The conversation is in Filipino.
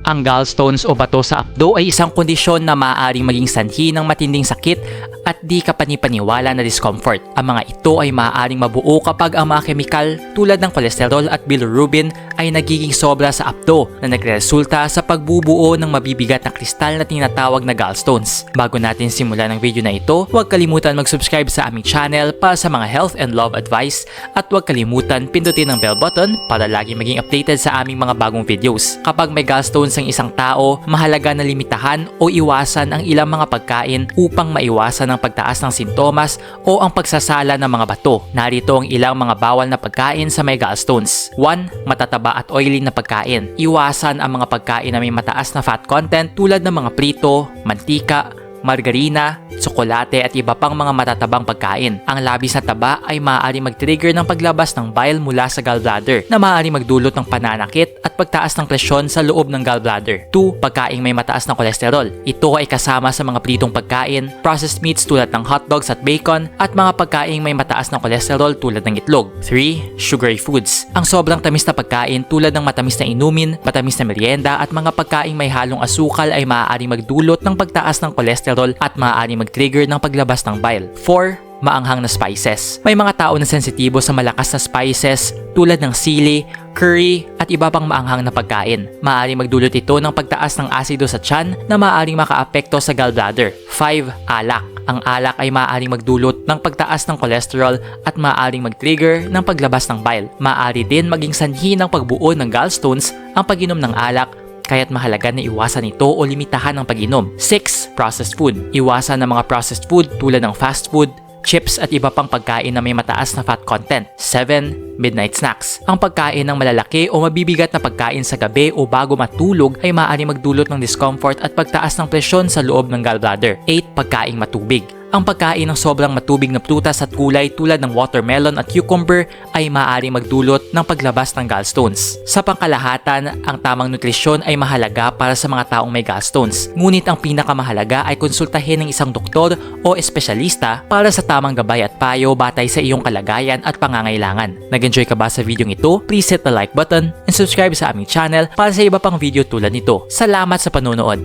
Ang gallstones o bato sa apdo ay isang kondisyon na maaaring maging sanhi ng matinding sakit at di kapani-paniwala na discomfort. Ang mga ito ay maaaring mabuo kapag ang mga kemikal tulad ng kolesterol at bilirubin ay nagiging sobra sa apdo na nagresulta sa pagbubuo ng mabibigat na kristal na tinatawag na gallstones. Bago natin simulan ang video na ito, huwag kalimutan mag-subscribe sa aming channel para sa mga health and love advice at huwag kalimutan pindutin ang bell button para lagi maging updated sa aming mga bagong videos. Kapag may gallstones ang isang tao, mahalaga na limitahan o iwasan ang ilang mga pagkain upang maiwasan ang pagtaas ng sintomas o ang pagsasala ng mga bato. Narito ang ilang mga bawal na pagkain sa may gallstones. 1. Matataba at oily na pagkain. Iwasan ang mga pagkain na may mataas na fat content tulad ng mga prito, mantika, margarina, tsokolate at iba pang mga matatabang pagkain. Ang labis na taba ay maaari mag-trigger ng paglabas ng bile mula sa gallbladder na maaari magdulot ng pananakit at pagtaas ng presyon sa loob ng gallbladder. 2. Pagkain may mataas na kolesterol. Ito ay kasama sa mga pritong pagkain, processed meats tulad ng hotdogs at bacon at mga pagkain may mataas na kolesterol tulad ng itlog. 3. Sugary foods. Ang sobrang tamis na pagkain tulad ng matamis na inumin, matamis na merienda at mga pagkain may halong asukal ay maaari magdulot ng pagtaas ng kolesterol at maaari mag-trigger ng paglabas ng bile. 4. Maanghang na spices. May mga tao na sensitibo sa malakas na spices tulad ng sili, curry at iba pang maanghang na pagkain. Maaari magdulot ito ng pagtaas ng asido sa tiyan na maaaring makaapekto sa gallbladder. 5. Alak. Ang alak ay maaaring magdulot ng pagtaas ng cholesterol at maaaring mag-trigger ng paglabas ng bile. Maaari din maging sanhi ng pagbuo ng gallstones ang pag-inom ng alak, kaya't mahalaga na iwasan ito o limitahan ang pag-inom. 6. Processed food. Iwasan ng mga processed food tulad ng fast food, chips at iba pang pagkain na may mataas na fat content. 7. Midnight snacks. Ang pagkain ng malalaki o mabibigat na pagkain sa gabi o bago matulog ay maaari magdulot ng discomfort at pagtaas ng presyon sa loob ng gallbladder. 8. Pagkaing matubig. Ang pagkain ng sobrang matubig na prutas at gulay tulad ng watermelon at cucumber ay maaari magdulot ng paglabas ng gallstones. Sa pangkalahatan, ang tamang nutrisyon ay mahalaga para sa mga taong may gallstones. Ngunit ang pinakamahalaga ay konsultahin ng isang doktor o espesyalista para sa tamang gabay at payo batay sa iyong kalagayan at pangangailangan. Nag-enjoy ka ba sa video ito? Please hit the like button and subscribe sa aming channel para sa iba pang video tulad nito. Salamat sa panonood!